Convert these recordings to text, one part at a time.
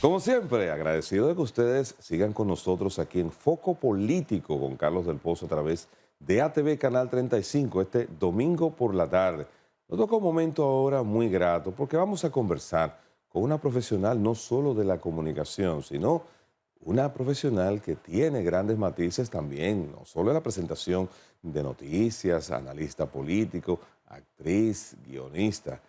Como siempre, agradecido de que ustedes sigan con nosotros aquí en Foco Político con Carlos del Pozo a través de ATV Canal 35 este domingo por la tarde. Nos toca un momento ahora muy grato porque vamos a conversar con una profesional no solo de la comunicación, sino una profesional que tiene grandes matices también, no solo en la presentación de noticias, analista político, actriz, guionista.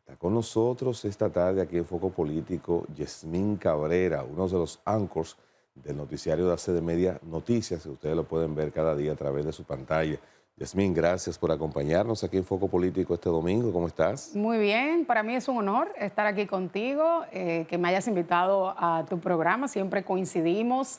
Está con nosotros esta tarde aquí en Foco Político Yasmín Cabrera, uno de los anchors del noticiario de ACD Media Noticias, que ustedes lo pueden ver cada día a través de su pantalla. Yasmín, gracias por acompañarnos aquí en Foco Político este domingo. ¿Cómo estás? Muy bien, para mí es un honor estar aquí contigo, que me hayas invitado a tu programa. Siempre coincidimos,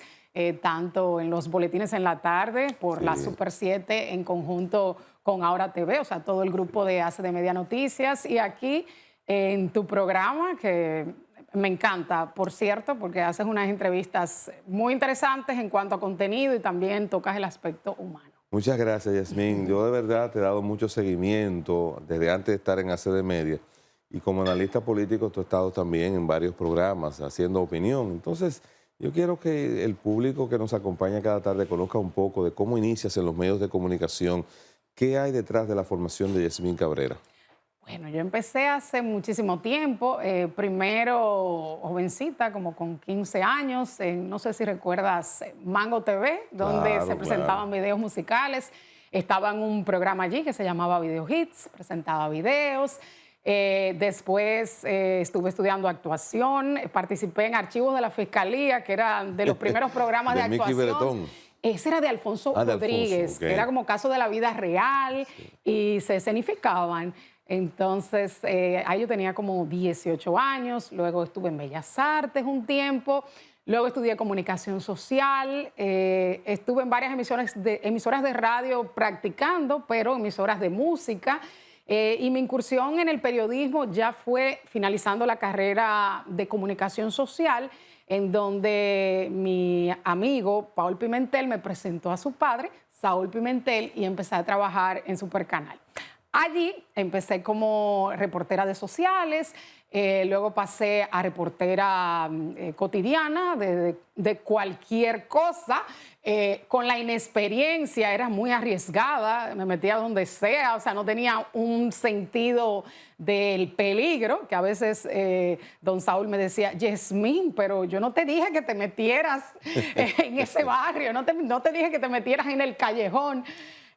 tanto en los boletines en la tarde, por la Sí. Super 7 en conjunto con Ahora TV, o sea, todo el grupo de ACD Media Noticias, y aquí en tu programa, que me encanta, por cierto, porque haces unas entrevistas muy interesantes en cuanto a contenido y también tocas el aspecto humano. Muchas gracias, Yasmín. Yo de verdad te he dado mucho seguimiento desde antes de estar en ACD Media. Y como analista político, tú has estado también en varios programas haciendo opinión. Entonces, yo quiero que el público que nos acompaña cada tarde conozca un poco de cómo inicias en los medios de comunicación. ¿Qué hay detrás de la formación de Yasmín Cabrera? Bueno, yo empecé hace muchísimo tiempo, primero jovencita, como con 15 años, no sé si recuerdas Mango TV, donde se Claro, claro. presentaban videos musicales. Estaba en un programa allí que se llamaba Video Hits, presentaba videos. Después estuve estudiando actuación, participé en Archivos de la Fiscalía, que eran de los primeros programas de De Miki actuación. Beretón. Ese era de Alfonso Ah, de Alfonso, Rodríguez, ok. era como caso de la vida real y se escenificaban. Entonces, ahí yo tenía como 18 años, luego estuve en Bellas Artes un tiempo, luego estudié comunicación social, estuve en varias emisoras de radio practicando, pero emisoras de música, y mi incursión en el periodismo ya fue finalizando la carrera de comunicación social, en donde mi amigo Paul Pimentel me presentó a su padre, Saúl Pimentel, y empecé a trabajar en Supercanal. Allí empecé como reportera de sociales, luego pasé a reportera cotidiana de cualquier cosa. Con la inexperiencia era muy arriesgada, me metía donde sea, o sea, no tenía un sentido del peligro, que a veces don Saúl me decía, Yasmín, pero yo no te dije que te metieras en ese barrio, no te dije que te metieras en el callejón.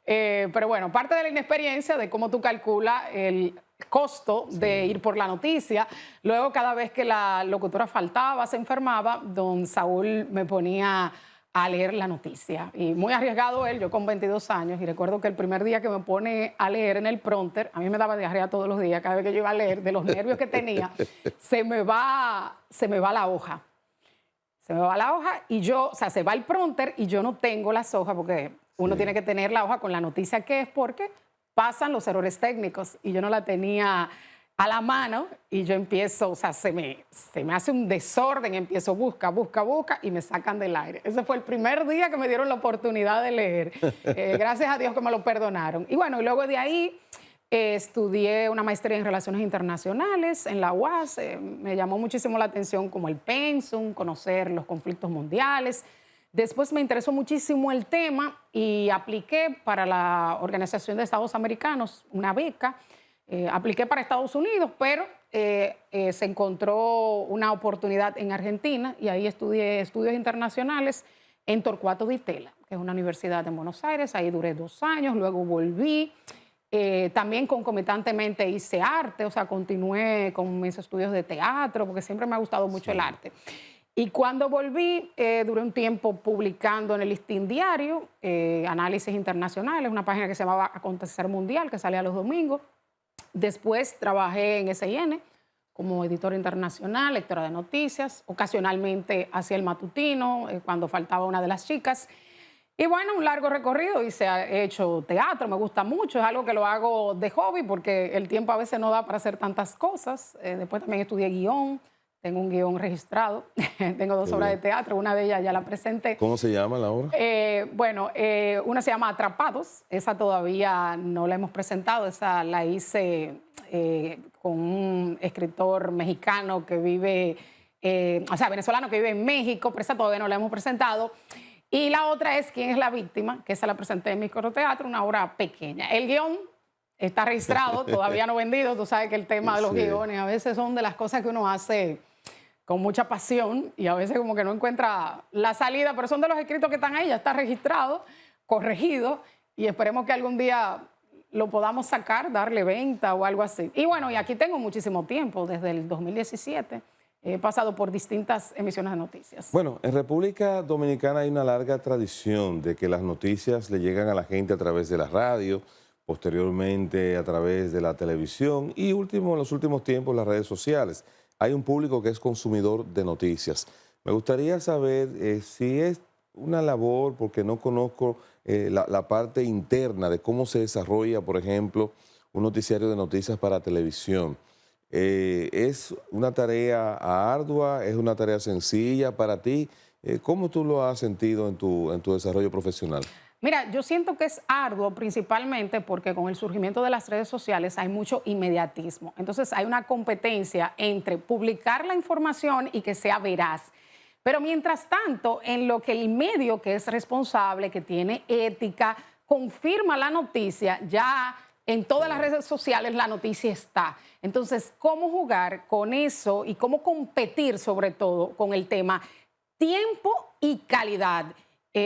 Pero bueno, parte de la inexperiencia de cómo tú calculas el costo de ir por la noticia. Luego, cada vez que la locutora faltaba, se enfermaba, don Saúl me ponía a leer la noticia. Y muy arriesgado él, yo con 22 años, y recuerdo que el primer día que me pone a leer en el prompter, a mí me daba diarrea todos los días, cada vez que yo iba a leer, de los nervios que tenía, se me va la hoja. Se me va la hoja y yo, o sea, se va el prompter y yo no tengo las hojas porque uno tiene Sí. que tener la hoja con la noticia que es porque pasan los errores técnicos y yo no la tenía a la mano y yo empiezo, o sea, se me hace un desorden, empiezo busca y me sacan del aire. Ese fue el primer día que me dieron la oportunidad de leer. Gracias a Dios que me lo perdonaron. Y bueno, y luego de ahí estudié una maestría en Relaciones Internacionales en la UAS. Me llamó muchísimo la atención como el pensum, conocer los conflictos mundiales. Después me interesó muchísimo el tema y apliqué para la Organización de Estados Americanos una beca. Apliqué para Estados Unidos, pero se encontró una oportunidad en Argentina y ahí estudié estudios internacionales en Torcuato Di Tella, que es una universidad en Buenos Aires. Ahí duré 2 años, luego volví. También concomitantemente hice arte, o sea, continué con mis estudios de teatro, porque siempre me ha gustado mucho el Sí. arte. Y cuando volví, duré un tiempo publicando en el Listín Diario, Análisis Internacionales, una página que se llamaba Acontecer Mundial, que salía los domingos. Después trabajé en SIN como editora internacional, lectora de noticias. Ocasionalmente hacía el matutino, cuando faltaba una de las chicas. Y bueno, un largo recorrido y he hecho teatro, me gusta mucho, es algo que lo hago de hobby porque el tiempo a veces no da para hacer tantas cosas. Después también estudié guión, tengo un guión registrado, tengo 2 Qué obras de bien. teatro, una de ellas ya la presenté. ¿Cómo se llama la obra? Bueno, una se llama Atrapados, esa todavía no la hemos presentado, esa la hice con un escritor mexicano que vive o sea, venezolano que vive en México, pero esa todavía no la hemos presentado. Y la otra es ¿Quién es la víctima?, que esa la presenté en microteatro, una obra pequeña. El guión está registrado, todavía no vendido. Tú sabes que el tema de los guiones a veces son de las cosas que uno hace con mucha pasión y a veces como que no encuentra la salida, pero son de los escritos que están ahí, ya está registrado, corregido, y esperemos que algún día lo podamos sacar, darle venta o algo así. Y bueno, y aquí tengo muchísimo tiempo, desde el 2017. He pasado por distintas emisiones de noticias. Bueno, en República Dominicana hay una larga tradición de que las noticias le llegan a la gente a través de la radio, posteriormente a través de la televisión y en los últimos tiempos las redes sociales. Hay un público que es consumidor de noticias. Me gustaría saber si es una labor, porque no conozco la parte interna de cómo se desarrolla, por ejemplo, un noticiario de noticias para televisión. ¿Es una tarea ardua? ¿Es una tarea sencilla para ti? ¿Cómo tú lo has sentido en tu desarrollo profesional? Mira, yo siento que es arduo principalmente porque con el surgimiento de las redes sociales hay mucho inmediatismo. Entonces hay una competencia entre publicar la información y que sea veraz. Pero mientras tanto, en lo que el medio que es responsable, que tiene ética, confirma la noticia, ya en todas las redes sociales la noticia está. Entonces, ¿cómo jugar con eso y cómo competir sobre todo con el tema tiempo y calidad?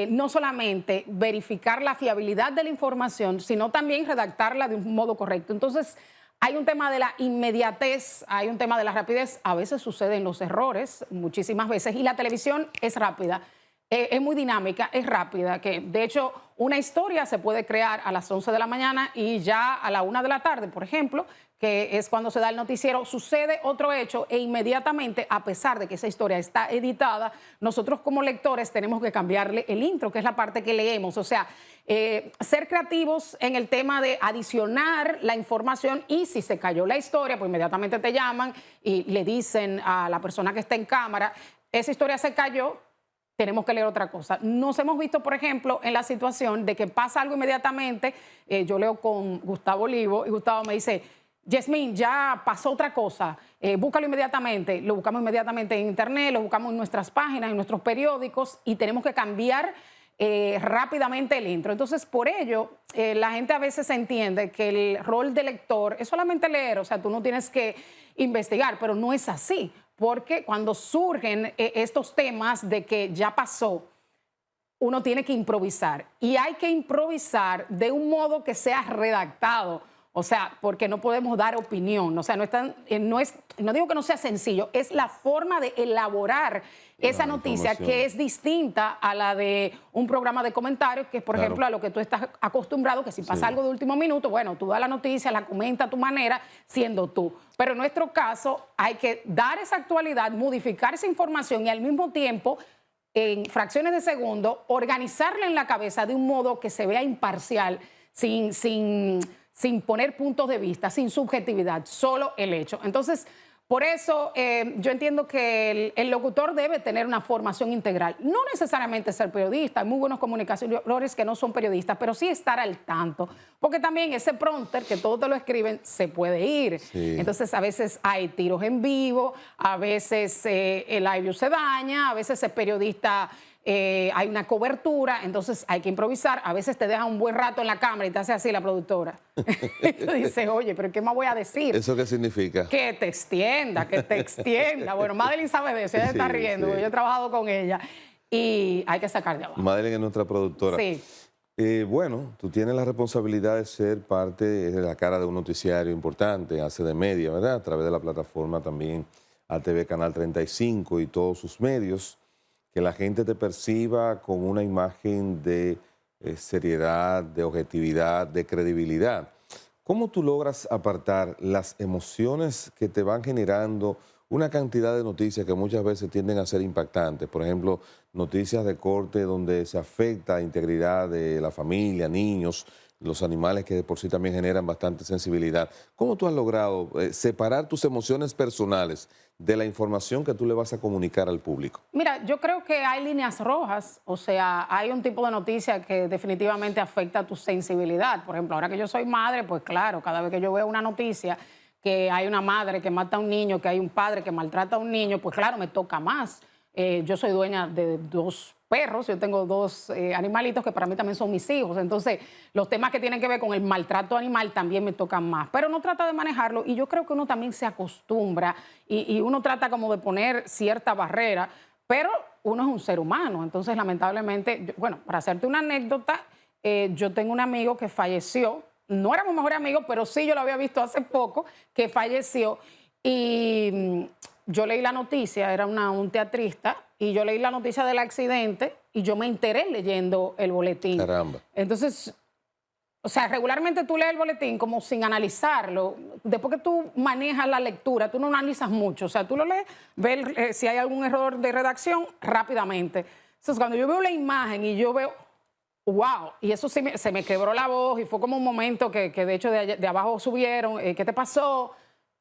No solamente verificar la fiabilidad de la información, sino también redactarla de un modo correcto. Entonces, hay un tema de la inmediatez, hay un tema de la rapidez. A veces suceden los errores, muchísimas veces, y la televisión es rápida. Es muy dinámica, es rápida, que de hecho una historia se puede crear a las 11 de la mañana y ya a la 1 de la tarde, por ejemplo, que es cuando se da el noticiero, sucede otro hecho e inmediatamente, a pesar de que esa historia está editada, nosotros como lectores tenemos que cambiarle el intro, que es la parte que leemos. O sea, ser creativos en el tema de adicionar la información, y si se cayó la historia, pues inmediatamente te llaman y le dicen a la persona que está en cámara, esa historia se cayó, tenemos que leer otra cosa. Nos hemos visto, por ejemplo, en la situación de que pasa algo inmediatamente. Yo leo con Gustavo Olivo y Gustavo me dice, Yasmín, ya pasó otra cosa, búscalo inmediatamente. Lo buscamos inmediatamente en internet, lo buscamos en nuestras páginas, en nuestros periódicos, y tenemos que cambiar rápidamente el intro. Entonces, por ello, la gente a veces entiende que el rol de lector es solamente leer, o sea, tú no tienes que investigar, pero no es así. Porque cuando surgen estos temas de que ya pasó, uno tiene que improvisar. Y hay que improvisar de un modo que sea redactado. O sea, porque no podemos dar opinión. O sea, no digo que no sea sencillo, es la forma de elaborar esa noticia que es distinta a la de un programa de comentarios, que es, por ejemplo, a lo que tú estás acostumbrado, que si pasa algo de último minuto, bueno, tú das la noticia, la comenta a tu manera, siendo tú. Pero en nuestro caso hay que dar esa actualidad, modificar esa información y al mismo tiempo, en fracciones de segundo, organizarla en la cabeza de un modo que se vea imparcial, sin poner puntos de vista, sin subjetividad, solo el hecho. Entonces, por eso yo entiendo que el locutor debe tener una formación integral. No necesariamente ser periodista, hay muy buenos comunicadores que no son periodistas, pero sí estar al tanto. Porque también ese prompter, que todos te lo escriben, se puede ir. Sí. Entonces, a veces hay tiros en vivo, a veces el audio se daña, a veces el periodista... hay una cobertura, entonces hay que improvisar. A veces te deja un buen rato en la cámara y te hace así la productora. Y tú dices, oye, ¿pero qué más voy a decir? ¿Eso qué significa? Que te extienda, que te extienda. Bueno, Madeline sabe de eso, ella está riendo, porque yo he trabajado con ella y hay que sacar de abajo. Madeline es nuestra productora. Sí. Bueno, tú tienes la responsabilidad de ser parte de la cara de un noticiario importante, hace de media, ¿verdad? A través de la plataforma también ATV Canal 35 y todos sus medios. Que la gente te perciba con una imagen de seriedad, de objetividad, de credibilidad. ¿Cómo tú logras apartar las emociones que te van generando una cantidad de noticias que muchas veces tienden a ser impactantes? Por ejemplo, noticias de corte donde se afecta la integridad de la familia, niños, los animales que de por sí también generan bastante sensibilidad. ¿Cómo tú has logrado separar tus emociones personales de la información que tú le vas a comunicar al público? Mira, yo creo que hay líneas rojas, o sea, hay un tipo de noticia que definitivamente afecta tu sensibilidad. Por ejemplo, ahora que yo soy madre, pues claro, cada vez que yo veo una noticia que hay una madre que mata a un niño, que hay un padre que maltrata a un niño, pues claro, me toca más. Yo soy dueña de 2 perros, yo tengo 2 animalitos que para mí también son mis hijos. Entonces, los temas que tienen que ver con el maltrato animal también me tocan más. Pero uno trata de manejarlo y yo creo que uno también se acostumbra y uno trata como de poner cierta barrera, pero uno es un ser humano. Entonces, lamentablemente, bueno, para hacerte una anécdota, yo tengo un amigo que falleció. No éramos mejores amigos, pero sí yo lo había visto hace poco, que falleció. Y yo leí la noticia, era un teatrista, y yo leí la noticia del accidente y yo me enteré leyendo el boletín. Caramba. Entonces, o sea, regularmente tú lees el boletín como sin analizarlo. Después que tú manejas la lectura, tú no analizas mucho. O sea, tú lo lees, ves si hay algún error de redacción rápidamente. Entonces, cuando yo veo la imagen y yo veo, wow, y eso sí se me quebró la voz y fue como un momento que de hecho de abajo subieron, ¿qué te pasó?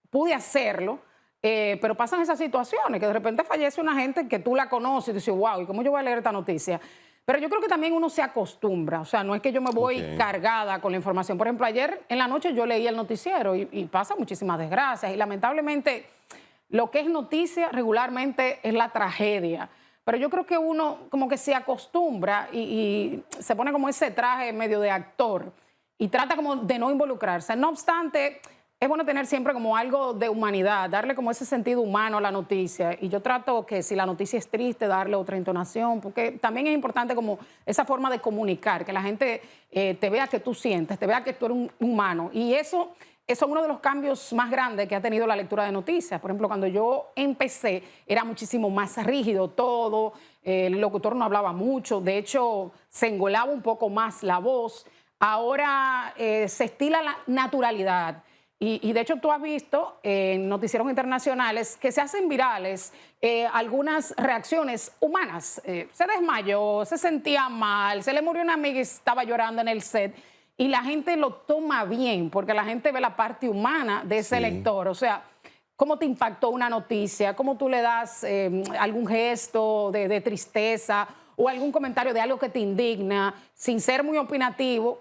Pude hacerlo, pero pasan esas situaciones, que de repente fallece una gente que tú la conoces y dices, wow, ¿y cómo yo voy a leer esta noticia? Pero yo creo que también uno se acostumbra, o sea, no es que yo me voy cargada con la información. Por ejemplo, ayer en la noche yo leí el noticiero y pasa muchísimas desgracias y lamentablemente lo que es noticia regularmente es la tragedia. Pero yo creo que uno como que se acostumbra y se pone como ese traje medio de actor y trata como de no involucrarse. No obstante, es bueno tener siempre como algo de humanidad, darle como ese sentido humano a la noticia. Y yo trato que si la noticia es triste, darle otra entonación, porque también es importante como esa forma de comunicar, que la gente te vea que tú sientes, te vea que tú eres un humano. Y eso es uno de los cambios más grandes que ha tenido la lectura de noticias. Por ejemplo, cuando yo empecé, era muchísimo más rígido todo, el locutor no hablaba mucho, de hecho, se engolaba un poco más la voz. Ahora se estila la naturalidad. Y de hecho tú has visto en noticieros internacionales que se hacen virales algunas reacciones humanas. Se desmayó, se sentía mal, se le murió una amiga y estaba llorando en el set. Y la gente lo toma bien, porque la gente ve la parte humana de ese lector. O sea, ¿cómo te impactó una noticia? ¿Cómo tú le das algún gesto de tristeza o algún comentario de algo que te indigna sin ser muy opinativo?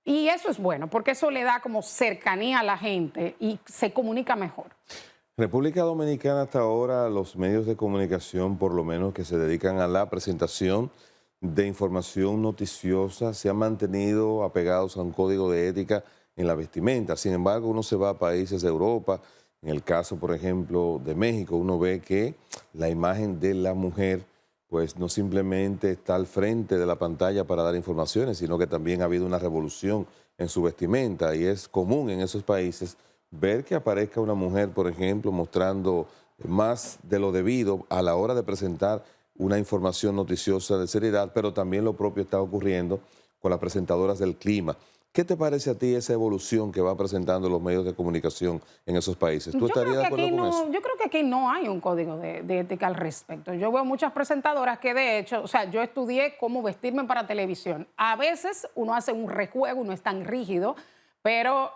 Y eso es bueno, porque eso le da como cercanía a la gente y se comunica mejor. República Dominicana hasta ahora, los medios de comunicación, por lo menos que se dedican a la presentación de información noticiosa, se han mantenido apegados a un código de ética en la vestimenta. Sin embargo, uno se va a países de Europa, en el caso, por ejemplo, de México, uno ve que la imagen de la mujer pues no simplemente está al frente de la pantalla para dar informaciones, sino que también ha habido una revolución en su vestimenta y es común en esos países ver que aparezca una mujer, por ejemplo, mostrando más de lo debido a la hora de presentar una información noticiosa de seriedad, pero también lo propio está ocurriendo con las presentadoras del clima. ¿Qué te parece a ti esa evolución que van presentando los medios de comunicación en esos países? ¿Tú estarías de acuerdo con eso? Yo creo que aquí no hay un código de ética al respecto. Yo veo muchas presentadoras que de hecho, o sea, yo estudié cómo vestirme para televisión. A veces uno hace un rejuego, uno es tan rígido, pero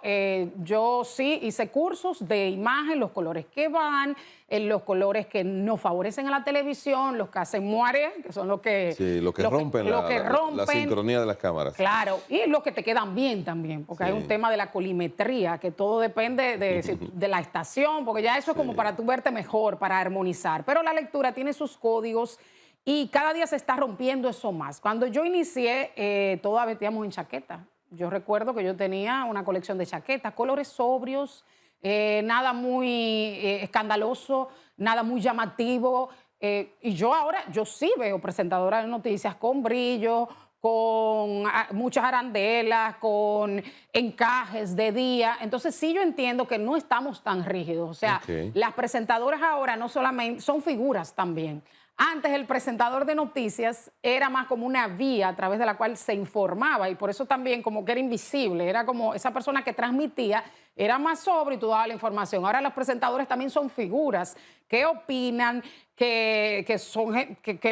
yo sí hice cursos de imagen, los colores que van, los colores que no favorecen a la televisión, los que hacen moire, que son los que... Sí, lo que rompen la sincronía de las cámaras. Claro, y los que te quedan bien también, porque hay un tema de la colimetría, que todo depende de la estación, porque ya eso es como para tú verte mejor, para armonizar. Pero la lectura tiene sus códigos y cada día se está rompiendo eso más. Cuando yo inicié, todas vestíamos en chaqueta. Yo recuerdo que yo tenía una colección de chaquetas, colores sobrios, nada muy escandaloso, nada muy llamativo. Y yo ahora, yo sí veo presentadoras de noticias con brillo, con muchas arandelas, con encajes de día. Entonces sí yo entiendo que no estamos tan rígidos. O sea, las presentadoras ahora no solamente son figuras también. Antes el presentador de noticias era más como una vía a través de la cual se informaba y por eso también como que era invisible, era como esa persona que transmitía, era más sobre y tú dabas la información. Ahora los presentadores también son figuras que opinan, que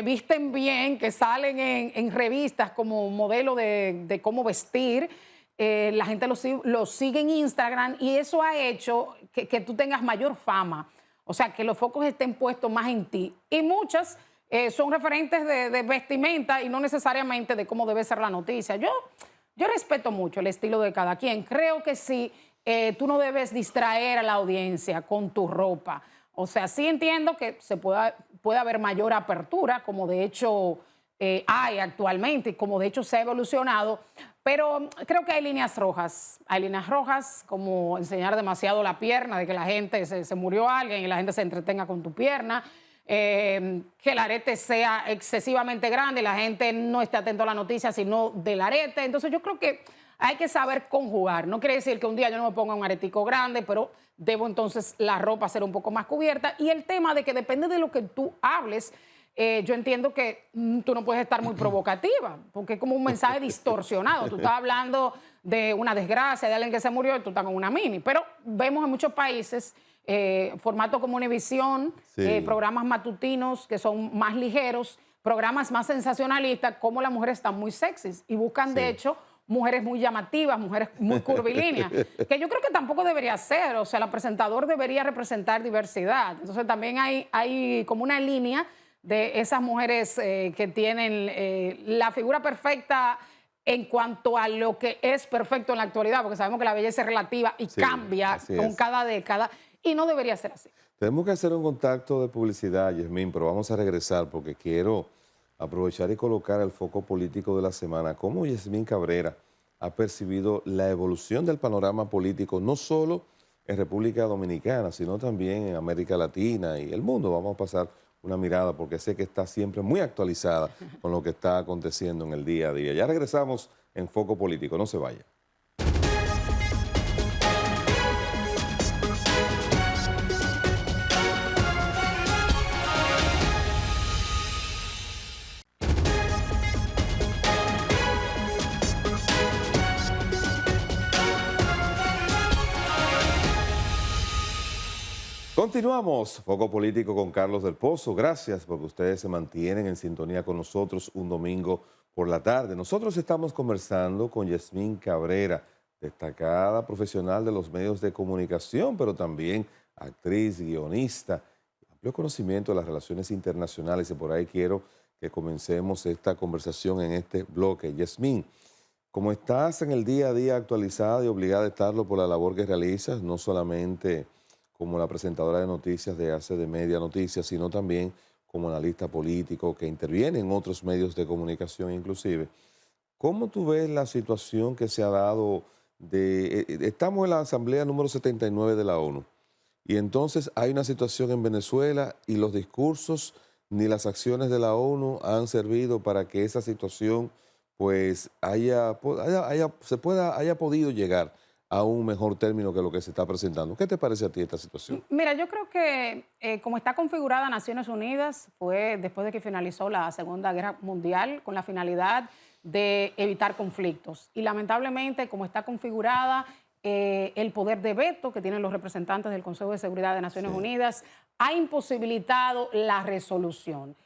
visten bien, que salen en revistas como modelo de cómo vestir. La gente lo sigue en Instagram y eso ha hecho que tú tengas mayor fama. O sea, que los focos estén puestos más en ti. Y muchas son referentes de vestimenta y no necesariamente de cómo debe ser la noticia. Yo respeto mucho el estilo de cada quien. Creo que si tú no debes distraer a la audiencia con tu ropa. O sea, sí entiendo que puede haber mayor apertura, como de hecho hay actualmente, y como de hecho se ha evolucionado, pero creo que hay líneas rojas. Hay líneas rojas como enseñar demasiado la pierna, de que la gente se murió alguien y la gente se entretenga con tu pierna. Que el arete sea excesivamente grande, la gente no esté atento a la noticia, sino del arete. Entonces yo creo que hay que saber conjugar. No quiere decir que un día yo no me ponga un aretico grande, pero debo entonces la ropa ser un poco más cubierta. Y el tema de que depende de lo que tú hables, yo entiendo que tú no puedes estar muy provocativa, porque es como un mensaje distorsionado. Tú estás hablando de una desgracia, de alguien que se murió, y tú estás con una mini. Pero vemos en muchos países formato como Univisión, Sí. programas matutinos que son más ligeros, programas más sensacionalistas, como las mujeres están muy sexys y buscan, de hecho, mujeres muy llamativas, mujeres muy curvilíneas, que yo creo que tampoco debería ser. O sea, el presentador debería representar diversidad. Entonces también hay como una línea de esas mujeres que tienen la figura perfecta en cuanto a lo que es perfecto en la actualidad, porque sabemos que la belleza es relativa y cambia con cada década, y no debería ser así. Tenemos que hacer un contacto de publicidad, Yasmín, pero vamos a regresar porque quiero aprovechar y colocar el foco político de la semana. ¿Cómo Yasmín Cabrera ha percibido la evolución del panorama político, no solo en República Dominicana, sino también en América Latina y el mundo? Vamos a pasar una mirada porque sé que está siempre muy actualizada con lo que está aconteciendo en el día a día. Ya regresamos en Foco Político, no se vaya. Continuamos, Foco Político con Carlos del Pozo. Gracias porque ustedes se mantienen en sintonía con nosotros un domingo por la tarde. Nosotros estamos conversando con Yasmín Cabrera, destacada profesional de los medios de comunicación, pero también actriz, guionista, amplio conocimiento de las relaciones internacionales, y por ahí quiero que comencemos esta conversación en este bloque. Yasmín, como estás en el día a día actualizada y obligada a estarlo por la labor que realizas, no solamente como la presentadora de noticias de ACD Media Noticias, sino también como analista político que interviene en otros medios de comunicación inclusive. ¿Cómo tú ves la situación que se ha dado estamos en la asamblea número 79 de la ONU, y entonces hay una situación en Venezuela y los discursos ni las acciones de la ONU han servido para que esa situación pues haya podido llegar a un mejor término que lo que se está presentando? ¿Qué te parece a ti esta situación? Mira, yo creo que como está configurada Naciones Unidas, fue después de que finalizó la Segunda Guerra Mundial con la finalidad de evitar conflictos. Y lamentablemente, como está configurada, el poder de veto que tienen los representantes del Consejo de Seguridad de Naciones Unidas ha imposibilitado la resolución.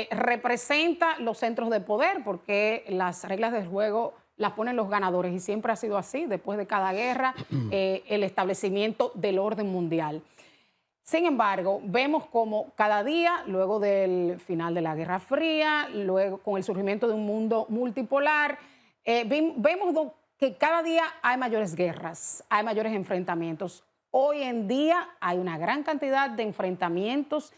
Representa los centros de poder porque las reglas del juego las ponen los ganadores, y siempre ha sido así, después de cada guerra, el establecimiento del orden mundial. Sin embargo, vemos como cada día, luego del final de la Guerra Fría, luego con el surgimiento de un mundo multipolar, vemos que cada día hay mayores guerras, hay mayores enfrentamientos. Hoy en día hay una gran cantidad de enfrentamientos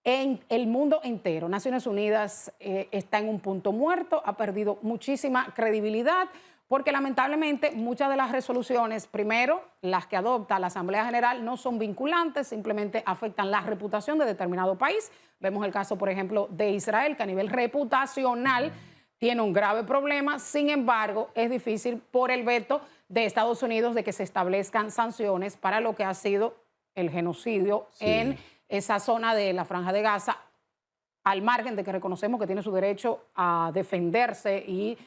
en el mundo entero. Naciones Unidas está en un punto muerto, ha perdido muchísima credibilidad, porque lamentablemente muchas de las resoluciones, primero, las que adopta la Asamblea General, no son vinculantes, simplemente afectan la reputación de determinado país. Vemos el caso, por ejemplo, de Israel, que a nivel reputacional tiene un grave problema. Sin embargo, es difícil por el veto de Estados Unidos de que se establezcan sanciones para lo que ha sido el genocidio en esa zona de la Franja de Gaza, al margen de que reconocemos que tiene su derecho a defenderse y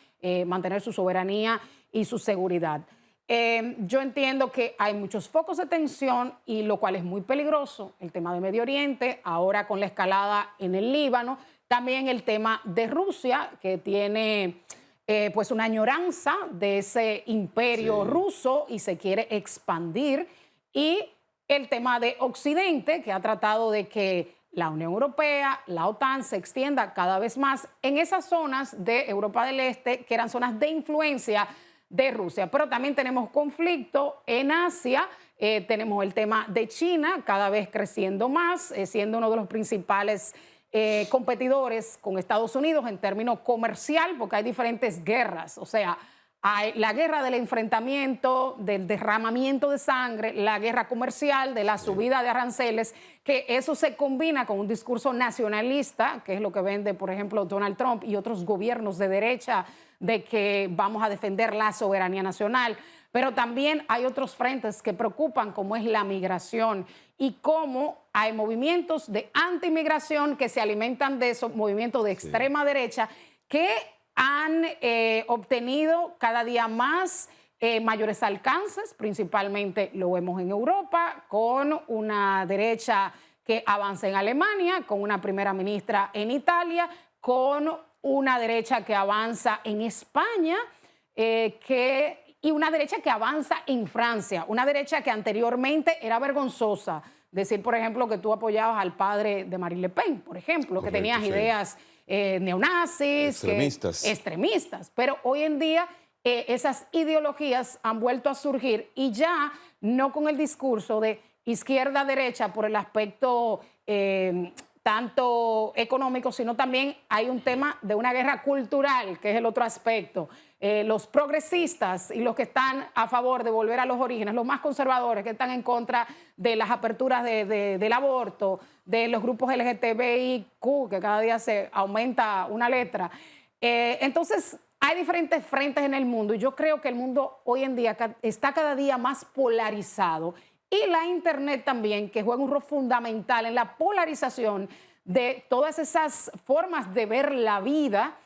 mantener su soberanía y su seguridad. Yo entiendo que hay muchos focos de tensión, y lo cual es muy peligroso. El tema de Medio Oriente, ahora con la escalada en el Líbano, también el tema de Rusia, que tiene pues una añoranza de ese imperio ruso y se quiere expandir, y el tema de Occidente, que ha tratado de que la Unión Europea, la OTAN, se extienda cada vez más en esas zonas de Europa del Este, que eran zonas de influencia de Rusia. Pero también tenemos conflicto en Asia, tenemos el tema de China, cada vez creciendo más, siendo uno de los principales competidores con Estados Unidos en términos comercial, porque hay diferentes guerras, o sea, hay la guerra del enfrentamiento, del derramamiento de sangre, la guerra comercial, de la subida de aranceles, que eso se combina con un discurso nacionalista, que es lo que vende, por ejemplo, Donald Trump y otros gobiernos de derecha, de que vamos a defender la soberanía nacional. Pero también hay otros frentes que preocupan, como es la migración y cómo hay movimientos de antimigración que se alimentan de esos movimientos de extrema derecha que han obtenido cada día más mayores alcances, principalmente lo vemos en Europa, con una derecha que avanza en Alemania, con una primera ministra en Italia, con una derecha que avanza en España, y una derecha que avanza en Francia, una derecha que anteriormente era vergonzosa. Decir, por ejemplo, que tú apoyabas al padre de Marine Le Pen, por ejemplo, Correcto, que tenías ideas neonazis, extremistas. Pero hoy en día esas ideologías han vuelto a surgir y ya no con el discurso de izquierda-derecha por el aspecto tanto económico, sino también hay un tema de una guerra cultural, que es el otro aspecto. Los progresistas y los que están a favor de volver a los orígenes, los más conservadores que están en contra de las aperturas del aborto, de los grupos LGTBIQ, que cada día se aumenta una letra. Entonces, hay diferentes frentes en el mundo y yo creo que el mundo hoy en día está cada día más polarizado. Y la Internet también, que juega un rol fundamental en la polarización de todas esas formas de ver la vida,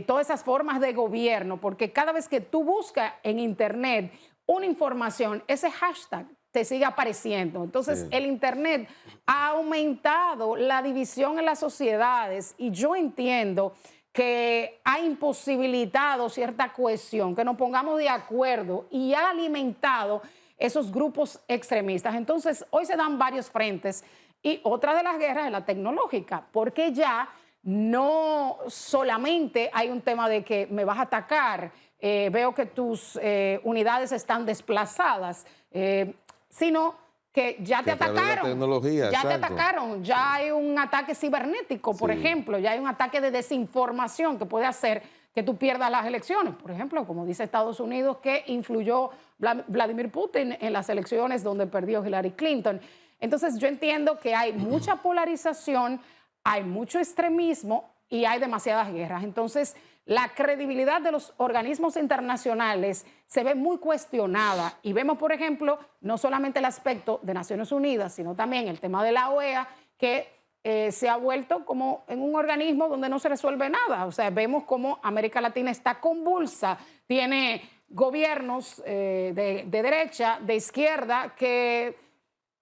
todas esas formas de gobierno, porque cada vez que tú buscas en Internet una información, ese hashtag te sigue apareciendo. Entonces, el Internet ha aumentado la división en las sociedades y yo entiendo que ha imposibilitado cierta cohesión, que nos pongamos de acuerdo y ha alimentado esos grupos extremistas. Entonces, hoy se dan varios frentes y otra de las guerras es la tecnológica, porque ya no solamente hay un tema de que me vas a atacar, veo que tus unidades están desplazadas, sino que ya te atacaron, ya hay un ataque cibernético, por ejemplo, ya hay un ataque de desinformación que puede hacer que tú pierdas las elecciones, por ejemplo, como dice Estados Unidos, que influyó Vladimir Putin en las elecciones donde perdió Hillary Clinton. Entonces yo entiendo que hay mucha polarización, hay mucho extremismo y hay demasiadas guerras. Entonces, la credibilidad de los organismos internacionales se ve muy cuestionada. Y vemos, por ejemplo, no solamente el aspecto de Naciones Unidas, sino también el tema de la OEA, que se ha vuelto como en un organismo donde no se resuelve nada. O sea, vemos cómo América Latina está convulsa, tiene gobiernos de derecha, de izquierda, que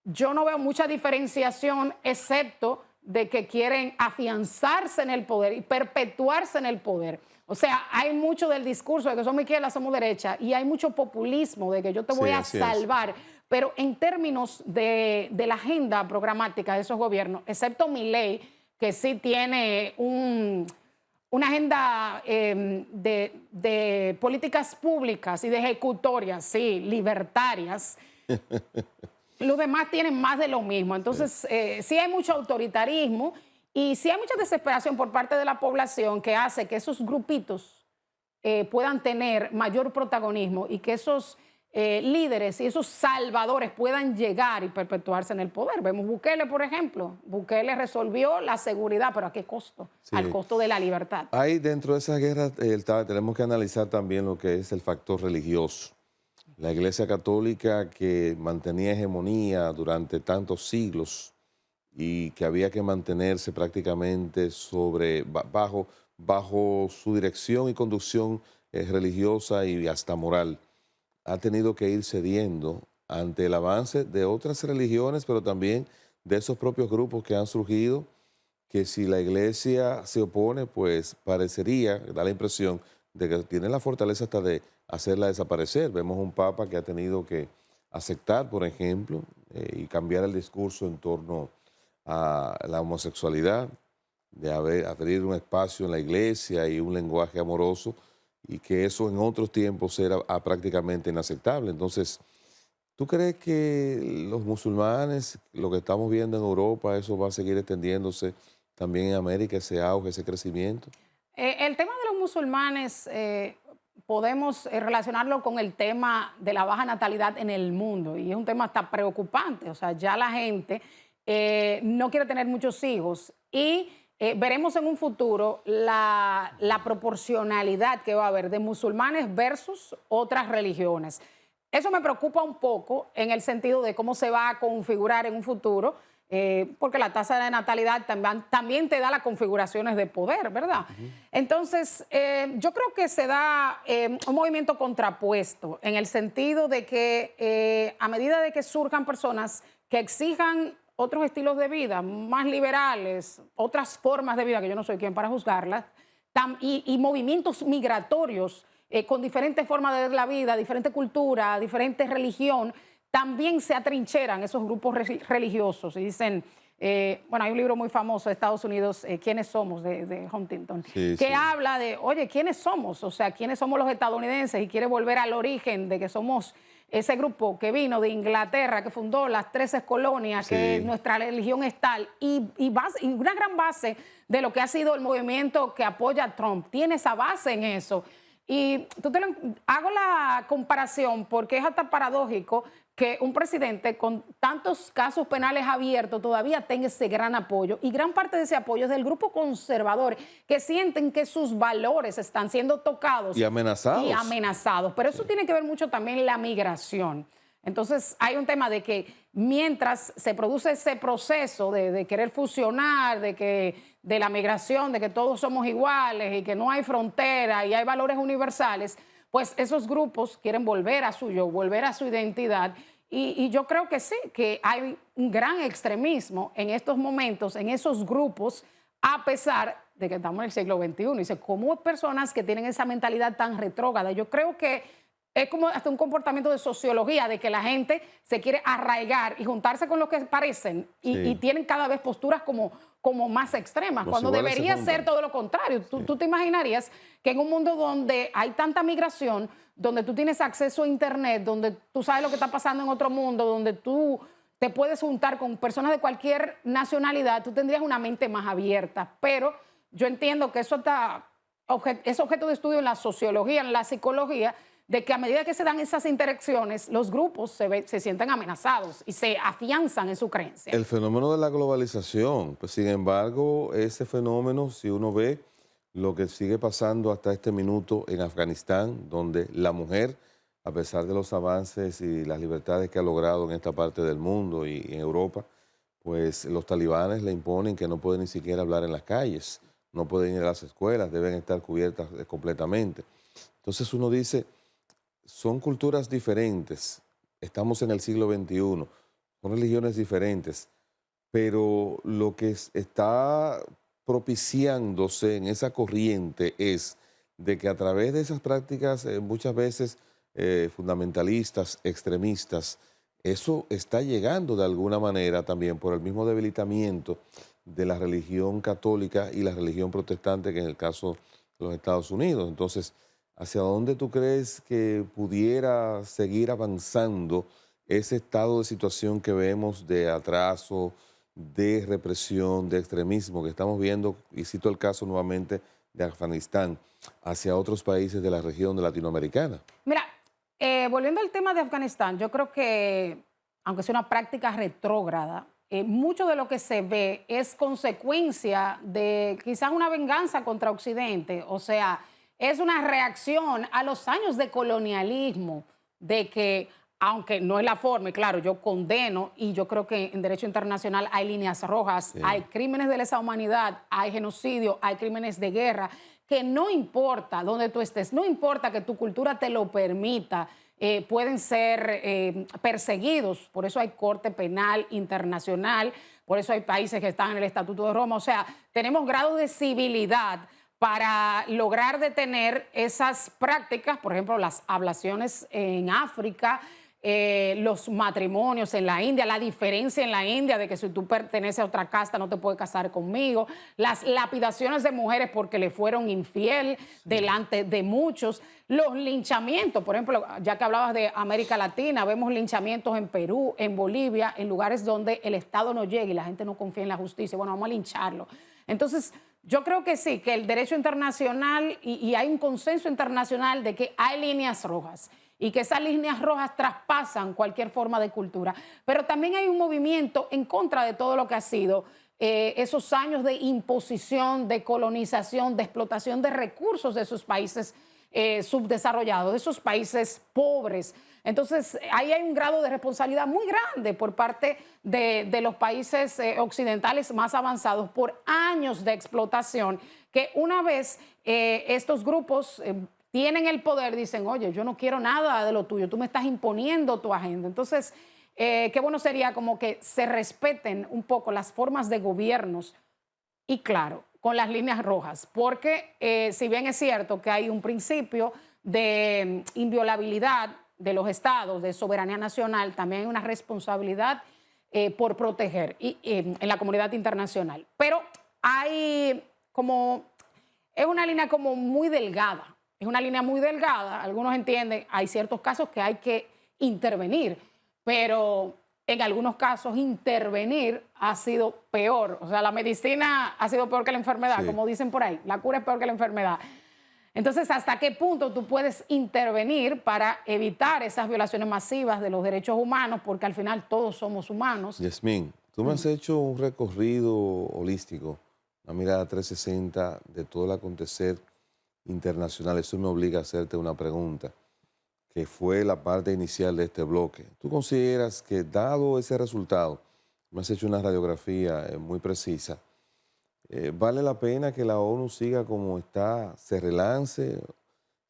yo no veo mucha diferenciación, excepto de que quieren afianzarse en el poder y perpetuarse en el poder. O sea, hay mucho del discurso de que somos izquierda, somos derecha, y hay mucho populismo de que yo te voy a salvar. Pero en términos de la agenda programática de esos gobiernos, excepto Milei, que sí tiene una agenda de políticas públicas y de ejecutorias, sí, libertarias, los demás tienen más de lo mismo. Entonces, sí hay mucho autoritarismo y sí hay mucha desesperación por parte de la población que hace que esos grupitos puedan tener mayor protagonismo y que esos líderes y esos salvadores puedan llegar y perpetuarse en el poder. Vemos Bukele, por ejemplo. Bukele resolvió la seguridad, pero ¿a qué costo? Sí. Al costo de la libertad. Ahí dentro de esas guerras tenemos que analizar también lo que es el factor religioso. La Iglesia Católica, que mantenía hegemonía durante tantos siglos y que había que mantenerse prácticamente bajo su dirección y conducción religiosa y hasta moral, ha tenido que ir cediendo ante el avance de otras religiones, pero también de esos propios grupos que han surgido, que si la Iglesia se opone, pues parecería, da la impresión de que tiene la fortaleza hasta de hacerla desaparecer. Vemos un papa que ha tenido que aceptar, por ejemplo, y cambiar el discurso en torno a la homosexualidad, de abrir un espacio en la iglesia y un lenguaje amoroso y que eso en otros tiempos era prácticamente inaceptable. Entonces, ¿tú crees que los musulmanes, lo que estamos viendo en Europa, eso va a seguir extendiéndose también en América, ese auge, ese crecimiento? El tema de los musulmanes podemos relacionarlo con el tema de la baja natalidad en el mundo y es un tema hasta preocupante. O sea, ya la gente no quiere tener muchos hijos y veremos en un futuro la proporcionalidad que va a haber de musulmanes versus otras religiones. Eso me preocupa un poco en el sentido de cómo se va a configurar en un futuro, porque la tasa de natalidad también te da las configuraciones de poder, ¿verdad? Entonces, yo creo que se da un movimiento contrapuesto en el sentido de que a medida de que surjan personas que exijan otros estilos de vida más liberales, otras formas de vida, que yo no soy quien para juzgarlas, y movimientos migratorios con diferentes formas de ver la vida, diferente cultura, diferente religión, también se atrincheran esos grupos religiosos y dicen, bueno, hay un libro muy famoso de Estados Unidos, ¿Quiénes somos?, de Huntington, Sí, que sí. habla de, oye, ¿quiénes somos? O sea, ¿quiénes somos los estadounidenses? Y quiere volver al origen de que somos ese grupo que vino de Inglaterra, que fundó las 13 colonias, Sí. que nuestra religión es tal, y una gran base de lo que ha sido el movimiento que apoya a Trump, tiene esa base en eso. Y hago la comparación porque es hasta paradójico que un presidente con tantos casos penales abiertos todavía tenga ese gran apoyo, y gran parte de ese apoyo es del grupo conservador, que sienten que sus valores están siendo tocados Y amenazados. y amenazados. Pero eso tiene que ver mucho también la migración. Entonces hay un tema de que mientras se produce ese proceso de querer fusionar, de la migración, de que todos somos iguales y que no hay frontera y hay valores universales, pues esos grupos quieren volver a su yo, volver a su identidad. Y yo creo que sí, que hay un gran extremismo en estos momentos, en esos grupos, a pesar de que estamos en el siglo XXI. Y dice, ¿cómo personas que tienen esa mentalidad tan retrógrada? Yo creo que es como hasta un comportamiento de sociología, de que la gente se quiere arraigar y juntarse con los que parecen y tienen cada vez posturas como más extremas, Los cuando iguales se debería juntan. ser todo lo contrario. Tú te imaginarías que en un mundo donde hay tanta migración, donde tú tienes acceso a internet, donde tú sabes lo que está pasando en otro mundo, donde tú te puedes juntar con personas de cualquier nacionalidad, tú tendrías una mente más abierta. Pero yo entiendo que eso es objeto de estudio en la sociología, en la psicología, de que a medida que se dan esas interacciones, los grupos se sienten amenazados y se afianzan en su creencia. El fenómeno de la globalización, pues sin embargo, ese fenómeno, si uno ve lo que sigue pasando hasta este minuto en Afganistán, donde la mujer, a pesar de los avances y las libertades que ha logrado en esta parte del mundo y en Europa, pues los talibanes le imponen que no pueden ni siquiera hablar en las calles, no pueden ir a las escuelas, deben estar cubiertas completamente. Entonces uno dice, son culturas diferentes, estamos en el siglo XXI, son religiones diferentes, pero lo que está propiciándose en esa corriente es de que a través de esas prácticas muchas veces fundamentalistas, extremistas, eso está llegando de alguna manera también por el mismo debilitamiento de la religión católica y la religión protestante, que en el caso de los Estados Unidos. Entonces, ¿hacia dónde tú crees que pudiera seguir avanzando ese estado de situación que vemos de atraso, de represión, de extremismo que estamos viendo, y cito el caso nuevamente de Afganistán, hacia otros países de la región de latinoamericana? Mira, volviendo al tema de Afganistán, yo creo que, aunque sea una práctica retrógrada, mucho de lo que se ve es consecuencia de quizás una venganza contra Occidente. O sea, es una reacción a los años de colonialismo, de que, aunque no es la forma, y claro, yo condeno, y yo creo que en derecho internacional hay líneas rojas, Sí. hay crímenes de lesa humanidad, hay genocidio, hay crímenes de guerra, que no importa dónde tú estés, no importa que tu cultura te lo permita, pueden ser perseguidos. Por eso hay Corte Penal Internacional, por eso hay países que están en el Estatuto de Roma. O sea, tenemos grados de civilidad para lograr detener esas prácticas, por ejemplo, las ablaciones en África, los matrimonios en la India, la diferencia en la India de que si tú perteneces a otra casta no te puedes casar conmigo, las lapidaciones de mujeres porque le fueron infiel delante de muchos, los linchamientos, por ejemplo, ya que hablabas de América Latina, vemos linchamientos en Perú, en Bolivia, en lugares donde el Estado no llega y la gente no confía en la justicia. Bueno, vamos a lincharlo. Entonces, yo creo que sí, que el derecho internacional y hay un consenso internacional de que hay líneas rojas y que esas líneas rojas traspasan cualquier forma de cultura. Pero también hay un movimiento en contra de todo lo que ha sido esos años de imposición, de colonización, de explotación de recursos de esos países subdesarrollados, de esos países pobres. Entonces, ahí hay un grado de responsabilidad muy grande por parte de los países occidentales más avanzados por años de explotación, que una vez estos grupos tienen el poder, dicen, oye, yo no quiero nada de lo tuyo, tú me estás imponiendo tu agenda. Entonces, qué bueno sería como que se respeten un poco las formas de gobiernos y, claro, con las líneas rojas, porque si bien es cierto que hay un principio de inviolabilidad de los estados, de soberanía nacional, también hay una responsabilidad por proteger en la comunidad internacional. Pero hay como, es una línea como muy delgada. Es una línea muy delgada, algunos entienden, hay ciertos casos que hay que intervenir, pero en algunos casos intervenir ha sido peor. O sea, la medicina ha sido peor que la enfermedad, como dicen por ahí, la cura es peor que la enfermedad. Entonces, ¿hasta qué punto tú puedes intervenir para evitar esas violaciones masivas de los derechos humanos? Porque al final todos somos humanos. Yasmín, tú me has hecho un recorrido holístico, una mirada 360 de todo el acontecer internacional. Eso me obliga a hacerte una pregunta, que fue la parte inicial de este bloque. ¿Tú consideras que, dado ese resultado, me has hecho una radiografía muy precisa, vale la pena que la ONU siga como está, se relance,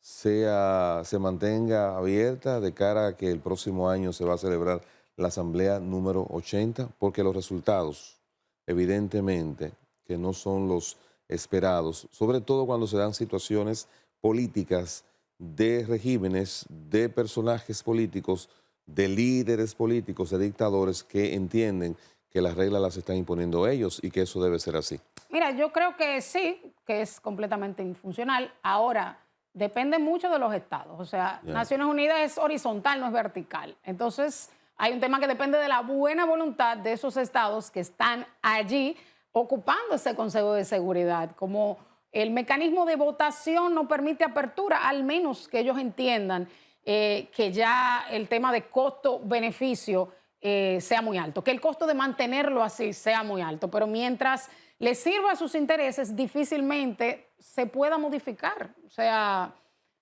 se mantenga abierta de cara a que el próximo año se va a celebrar la Asamblea número 80? Porque los resultados, evidentemente, que no son los esperados, sobre todo cuando se dan situaciones políticas de regímenes, de personajes políticos, de líderes políticos, de dictadores que entienden que las reglas las están imponiendo ellos y que eso debe ser así. Mira, yo creo que sí, que es completamente infuncional. Ahora, depende mucho de los estados. O sea, Naciones Unidas es horizontal, no es vertical. Entonces, hay un tema que depende de la buena voluntad de esos estados que están allí ocupando ese Consejo de Seguridad. Como el mecanismo de votación no permite apertura, al menos que ellos entiendan que ya el tema de costo-beneficio sea muy alto, que el costo de mantenerlo así sea muy alto, pero mientras les sirva a sus intereses, difícilmente se pueda modificar. O sea,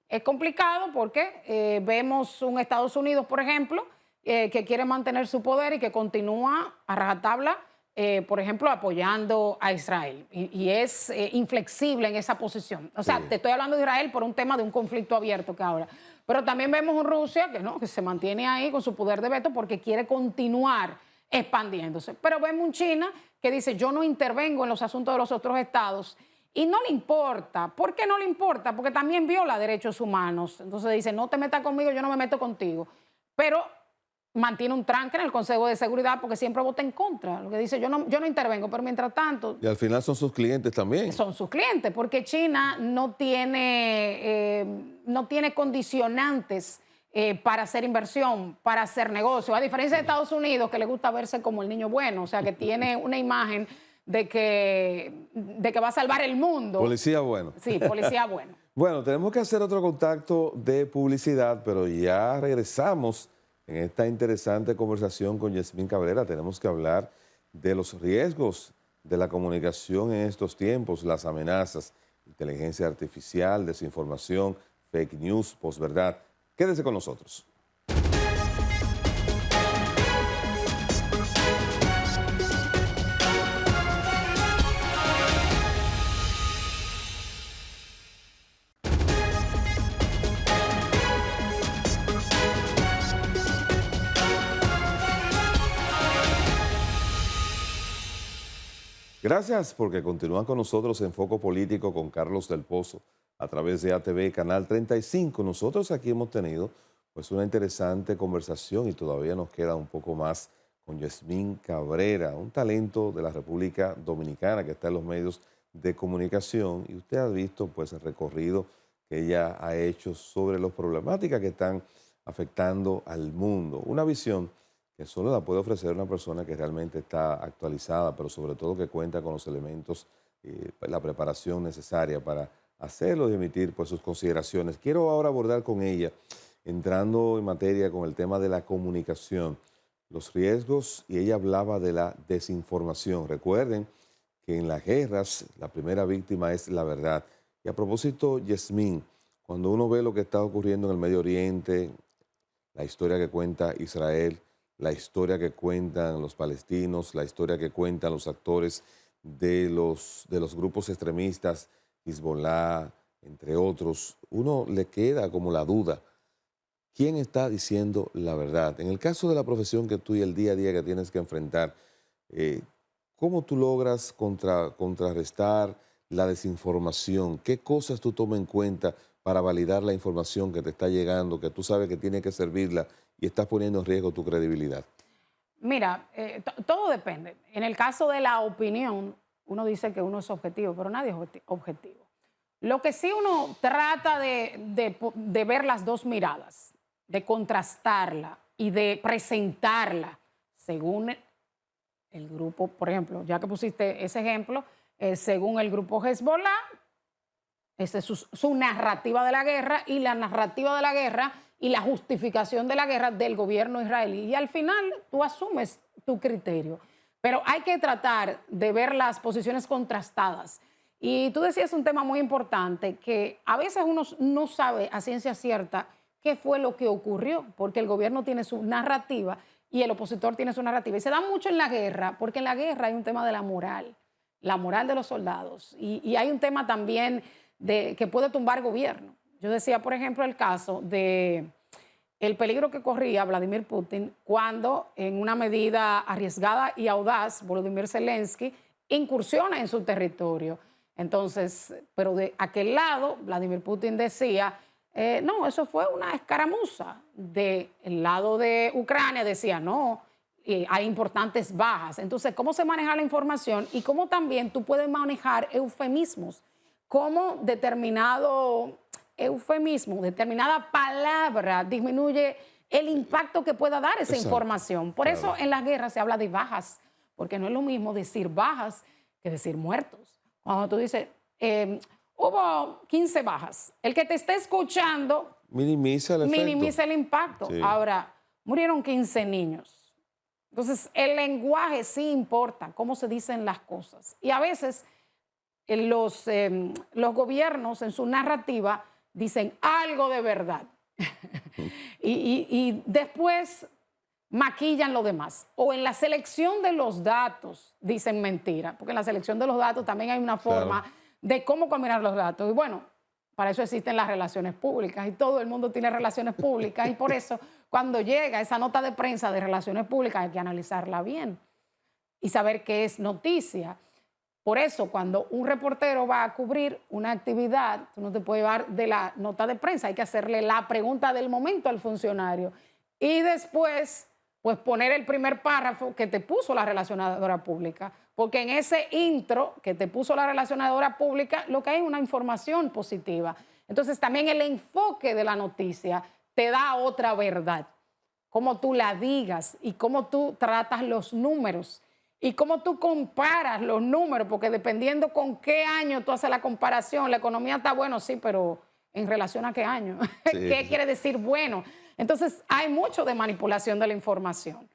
es complicado porque vemos un Estados Unidos, por ejemplo, que quiere mantener su poder y que continúa a rajatabla, por ejemplo, apoyando a Israel y es inflexible en esa posición. O sea, te estoy hablando de Israel por un tema de un conflicto abierto que ahora. Pero también vemos un Rusia que no, que se mantiene ahí con su poder de veto porque quiere continuar expandiéndose. Pero vemos un China que dice, yo no intervengo en los asuntos de los otros estados y no le importa. ¿Por qué no le importa? Porque también viola derechos humanos. Entonces dice, no te metas conmigo, yo no me meto contigo. Pero mantiene un tranque en el Consejo de Seguridad porque siempre vota en contra. Lo que dice, yo no intervengo, pero mientras tanto... Y al final son sus clientes también. Son sus clientes, porque China no tiene condicionantes para hacer inversión, para hacer negocio. A diferencia de Estados Unidos, que le gusta verse como el niño bueno, o sea, que tiene una imagen de que va a salvar el mundo. Policía bueno. Sí, policía bueno. Bueno, tenemos que hacer otro contacto de publicidad, pero ya regresamos en esta interesante conversación con Yasmín Cabrera. Tenemos que hablar de los riesgos de la comunicación en estos tiempos, las amenazas, inteligencia artificial, desinformación, fake news, posverdad. Quédese con nosotros. Gracias porque continúan con nosotros en Foco Político con Carlos del Pozo a través de ATV Canal 35. Nosotros aquí hemos tenido pues una interesante conversación y todavía nos queda un poco más con Yasmín Cabrera, un talento de la República Dominicana que está en los medios de comunicación y usted ha visto pues el recorrido que ella ha hecho sobre las problemáticas que están afectando al mundo. Una visión que solo la puede ofrecer una persona que realmente está actualizada, pero sobre todo que cuenta con los elementos, la preparación necesaria para hacerlo y emitir pues, sus consideraciones. Quiero ahora abordar con ella, entrando en materia con el tema de la comunicación, los riesgos, y ella hablaba de la desinformación. Recuerden que en las guerras la primera víctima es la verdad. Y a propósito, Yasmín, cuando uno ve lo que está ocurriendo en el Medio Oriente, la historia que cuenta Israel, la historia que cuentan los palestinos, la historia que cuentan los actores de los grupos extremistas, Hezbollah, entre otros, uno le queda como la duda. ¿Quién está diciendo la verdad? En el caso de la profesión que tú y el día a día que tienes que enfrentar, eh, ¿cómo tú logras contrarrestar la desinformación? ¿Qué cosas tú tomas en cuenta para validar la información que te está llegando, que tú sabes que tiene que servirla y estás poniendo en riesgo tu credibilidad? Mira, todo depende. En el caso de la opinión, uno dice que uno es objetivo, pero nadie es objetivo. Lo que sí uno trata de ver las dos miradas, de contrastarla y de presentarla según el grupo, por ejemplo, ya que pusiste ese ejemplo, según el grupo Hezbollah, esa es su narrativa de la guerra y la narrativa de la guerra y la justificación de la guerra del gobierno israelí. Y al final tú asumes tu criterio. Pero hay que tratar de ver las posiciones contrastadas. Y tú decías un tema muy importante, que a veces uno no sabe a ciencia cierta qué fue lo que ocurrió, porque el gobierno tiene su narrativa y el opositor tiene su narrativa. Y se da mucho en la guerra, porque en la guerra hay un tema de la moral de los soldados. Y hay un tema también que puede tumbar gobierno. Yo decía, por ejemplo, el caso de el peligro que corría Vladimir Putin cuando, en una medida arriesgada y audaz, Volodymyr Zelensky incursiona en su territorio. Entonces, pero de aquel lado, Vladimir Putin decía, no, eso fue una escaramuza. Del lado de Ucrania decía, no, hay importantes bajas. Entonces, ¿cómo se maneja la información y cómo también tú puedes manejar eufemismos? Cómo determinado eufemismo, determinada palabra disminuye el impacto que pueda dar esa Exacto, información. Por claro. eso en la guerra se habla de bajas, porque no es lo mismo decir bajas que decir muertos. Cuando tú dices, hubo 15 bajas, el que te está escuchando Minimiza el efecto. minimiza el impacto. Sí. Ahora, murieron 15 niños. Entonces, el lenguaje sí importa, cómo se dicen las cosas. Y a veces los gobiernos en su narrativa dicen algo de verdad y después maquillan lo demás. O en la selección de los datos dicen mentira, porque en la selección de los datos también hay una forma Claro. de cómo combinar los datos. Y bueno, para eso existen las relaciones públicas y todo el mundo tiene relaciones públicas y por eso cuando llega esa nota de prensa de relaciones públicas hay que analizarla bien y saber qué es noticia. Por eso, cuando un reportero va a cubrir una actividad, tú no te puedes llevar de la nota de prensa, hay que hacerle la pregunta del momento al funcionario y después, pues poner el primer párrafo que te puso la relacionadora pública, porque en ese intro que te puso la relacionadora pública, lo que hay es una información positiva. Entonces, también el enfoque de la noticia te da otra verdad, cómo tú la digas y cómo tú tratas los números. Y cómo tú comparas los números, porque dependiendo con qué año tú haces la comparación, la economía está bueno, sí, pero ¿en relación a qué año? Sí, ¿Qué sí. quiere decir bueno? Entonces, hay mucho de manipulación de la información.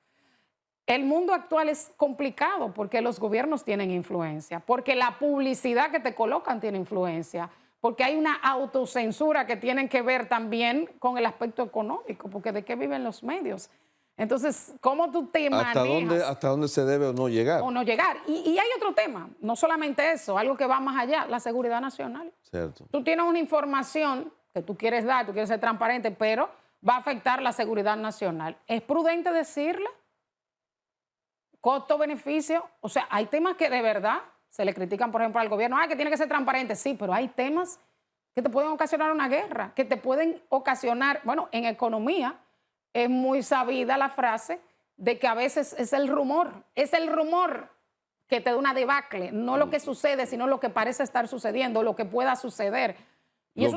El mundo actual es complicado porque los gobiernos tienen influencia, porque la publicidad que te colocan tiene influencia, porque hay una autocensura que tienen que ver también con el aspecto económico, porque ¿de qué viven los medios? Entonces, ¿cómo tú te manejas? ¿Hasta dónde se debe o no llegar? O no llegar. Y hay otro tema, no solamente eso, algo que va más allá, la seguridad nacional. Cierto. Tú tienes una información que tú quieres dar, tú quieres ser transparente, pero va a afectar la seguridad nacional. ¿Es prudente decirle? ¿Costo-beneficio? O sea, hay temas que de verdad se le critican, por ejemplo, al gobierno, que tiene que ser transparente. Sí, pero hay temas que te pueden ocasionar una guerra, que te pueden ocasionar, bueno, en economía es muy sabida la frase de que a veces es el rumor que te da una debacle, no lo que sucede, sino lo que parece estar sucediendo, lo que pueda suceder. Y lo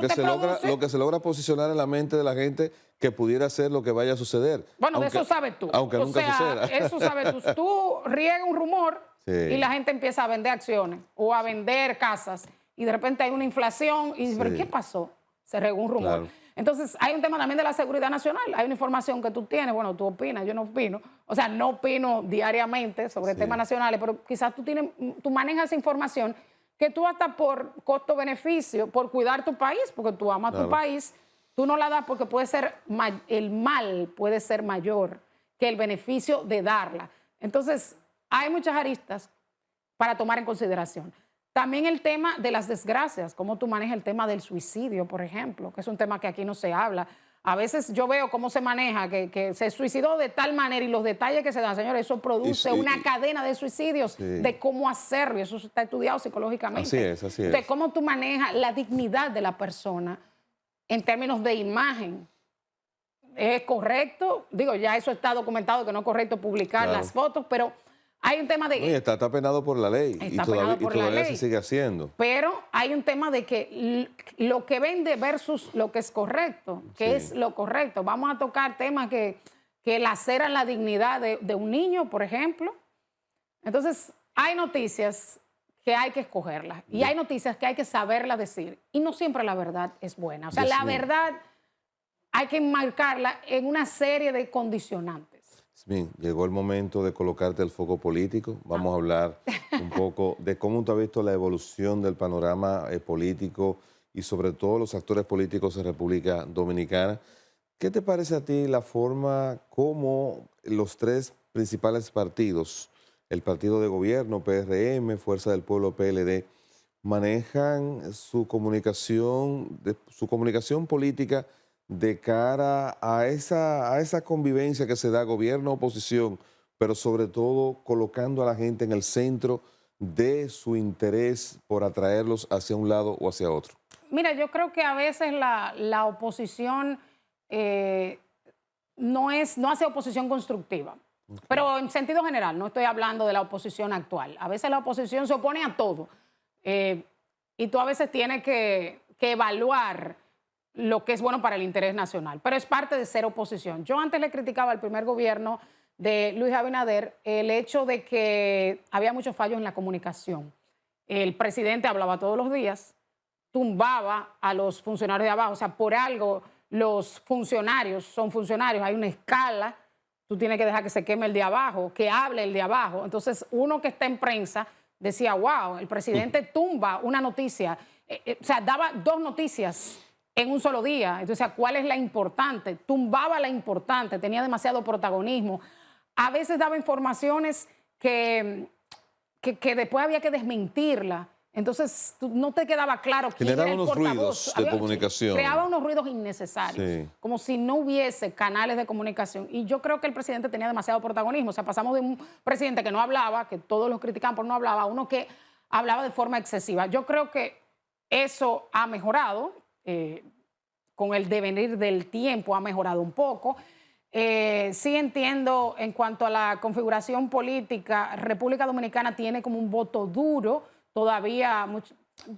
que se logra posicionar en la mente de la gente que pudiera ser lo que vaya a suceder. Bueno, de eso sabes tú. Aunque nunca suceda. Eso sabes tú. Tú riegas un rumor y la gente empieza a vender acciones o a vender casas y de repente hay una inflación y dices, ¿pero qué pasó? Se regó un rumor. Claro. Entonces, hay un tema también de la seguridad nacional. Hay una información que tú tienes, bueno, tú opinas, yo no opino. O sea, no opino diariamente sobre temas nacionales, pero quizás tú manejas esa información que tú hasta por costo-beneficio, por cuidar tu país, porque tú amas tu país, tú no la das porque puede ser el mal puede ser mayor que el beneficio de darla. Entonces, hay muchas aristas para tomar en consideración. También el tema de las desgracias, cómo tú manejas el tema del suicidio, por ejemplo, que es un tema que aquí no se habla. A veces yo veo cómo se maneja, que se suicidó de tal manera y los detalles que se dan, señores, eso produce una cadena de suicidios, de cómo hacerlo, y eso está estudiado psicológicamente. Así es, así es. De cómo tú manejas la dignidad de la persona en términos de imagen. ¿Es correcto? Digo, ya eso está documentado, que no es correcto publicar las fotos, pero hay un tema de... No, está penado por la ley y todavía se sigue haciendo. Pero hay un tema de que lo que vende versus lo que es correcto, que es lo correcto. Vamos a tocar temas que laceran la dignidad de un niño, por ejemplo. Entonces, hay noticias que hay que escogerlas y hay noticias que hay que saberlas decir. Y no siempre la verdad es buena. O sea, la verdad hay que enmarcarla en una serie de condicionantes. Bien, llegó el momento de colocarte el foco político. Vamos a hablar un poco de cómo tú has visto la evolución del panorama político y sobre todo los actores políticos en República Dominicana. ¿Qué te parece a ti la forma como los tres principales partidos, el partido de gobierno, PRM, Fuerza del Pueblo, PLD, manejan su comunicación política de cara a esa convivencia que se da gobierno-oposición, pero sobre todo colocando a la gente en el centro de su interés por atraerlos hacia un lado o hacia otro? Mira, yo creo que a veces la oposición no hace oposición constructiva. Pero en sentido general, no estoy hablando de la oposición actual. A veces la oposición se opone a todo. Y tú a veces tienes que evaluar lo que es bueno para el interés nacional, pero es parte de ser oposición. Yo antes le criticaba al primer gobierno de Luis Abinader el hecho de que había muchos fallos en la comunicación. El presidente hablaba todos los días, tumbaba a los funcionarios de abajo, o sea, por algo los funcionarios son funcionarios, hay una escala, tú tienes que dejar que se queme el de abajo, que hable el de abajo. Entonces, uno que está en prensa decía, wow, el presidente tumba una noticia, o sea, daba dos noticias en un solo día. Entonces, ¿cuál es la importante? Tumbaba la importante, tenía demasiado protagonismo. A veces daba informaciones que después había que desmentirla. Entonces, no te quedaba claro quién era el portavoz. Generaba unos ruidos de comunicación. Creaba unos ruidos innecesarios, como si no hubiese canales de comunicación. Y yo creo que el presidente tenía demasiado protagonismo. O sea, pasamos de un presidente que no hablaba, que todos los criticaban por no hablar, a uno que hablaba de forma excesiva. Yo creo que eso ha mejorado. Con el devenir del tiempo ha mejorado un poco. Sí entiendo en cuanto a la configuración política, República Dominicana tiene como un voto duro, todavía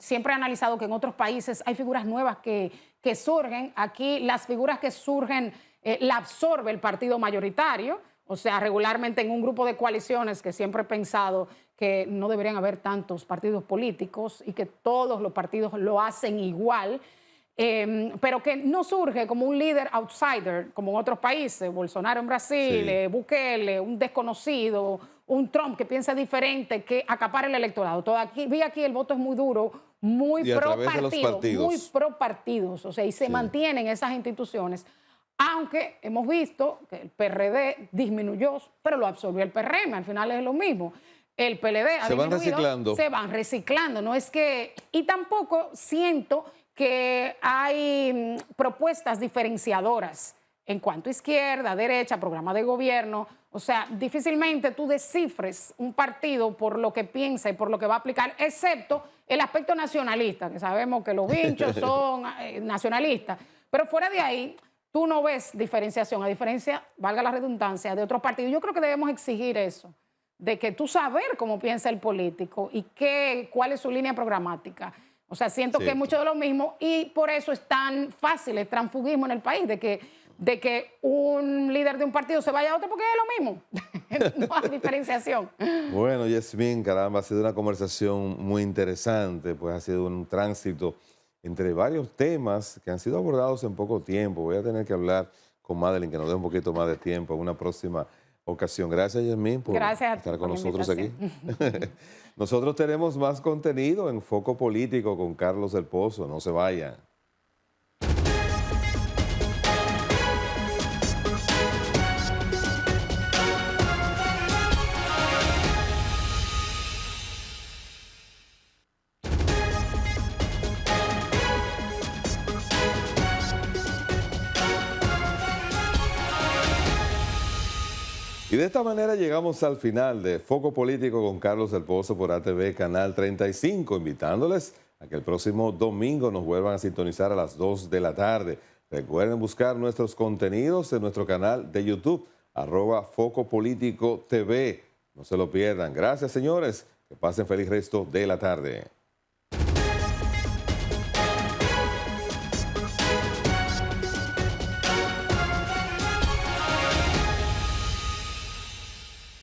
siempre he analizado que en otros países hay figuras nuevas que surgen, aquí las figuras que surgen la absorbe el partido mayoritario, o sea, regularmente en un grupo de coaliciones que siempre he pensado que no deberían haber tantos partidos políticos y que todos los partidos lo hacen igual, pero que no surge como un líder outsider, como en otros países, Bolsonaro en Brasil, Bukele, un desconocido, un Trump que piensa diferente, que acapara el electorado. Vi aquí el voto es muy duro, muy pro partidos, o sea, y se mantienen esas instituciones, aunque hemos visto que el PRD disminuyó, pero lo absorbió el PRM, al final es lo mismo. El PLD ha disminuido, se van reciclando, no es que, y tampoco siento que hay propuestas diferenciadoras en cuanto a izquierda, derecha, programa de gobierno. O sea, difícilmente tú descifres un partido por lo que piensa y por lo que va a aplicar, excepto el aspecto nacionalista, que sabemos que los vinchos son nacionalistas, pero fuera de ahí, tú no ves diferenciación, a diferencia, valga la redundancia, de otros partidos. Yo creo que debemos exigir eso, de que tú saber cómo piensa el político y cuál es su línea programática. O sea, siento que es mucho de lo mismo y por eso es tan fácil el transfugismo en el país, de que un líder de un partido se vaya a otro porque es lo mismo. No hay diferenciación. Bueno, Yasmín, caramba, ha sido una conversación muy interesante, pues ha sido un tránsito entre varios temas que han sido abordados en poco tiempo. Voy a tener que hablar con Madeline, que nos dé un poquito más de tiempo en una próxima ocasión. Gracias, Yasmín, por estar con nosotros aquí. Nosotros tenemos más contenido en Foco Político con Carlos del Pozo. No se vayan. Y de esta manera llegamos al final de Foco Político con Carlos del Pozo por ATV Canal 35, invitándoles a que el próximo domingo nos vuelvan a sintonizar a las 2 de la tarde. Recuerden buscar nuestros contenidos en nuestro canal de YouTube, @Foco Político TV. No se lo pierdan. Gracias, señores. Que pasen feliz resto de la tarde.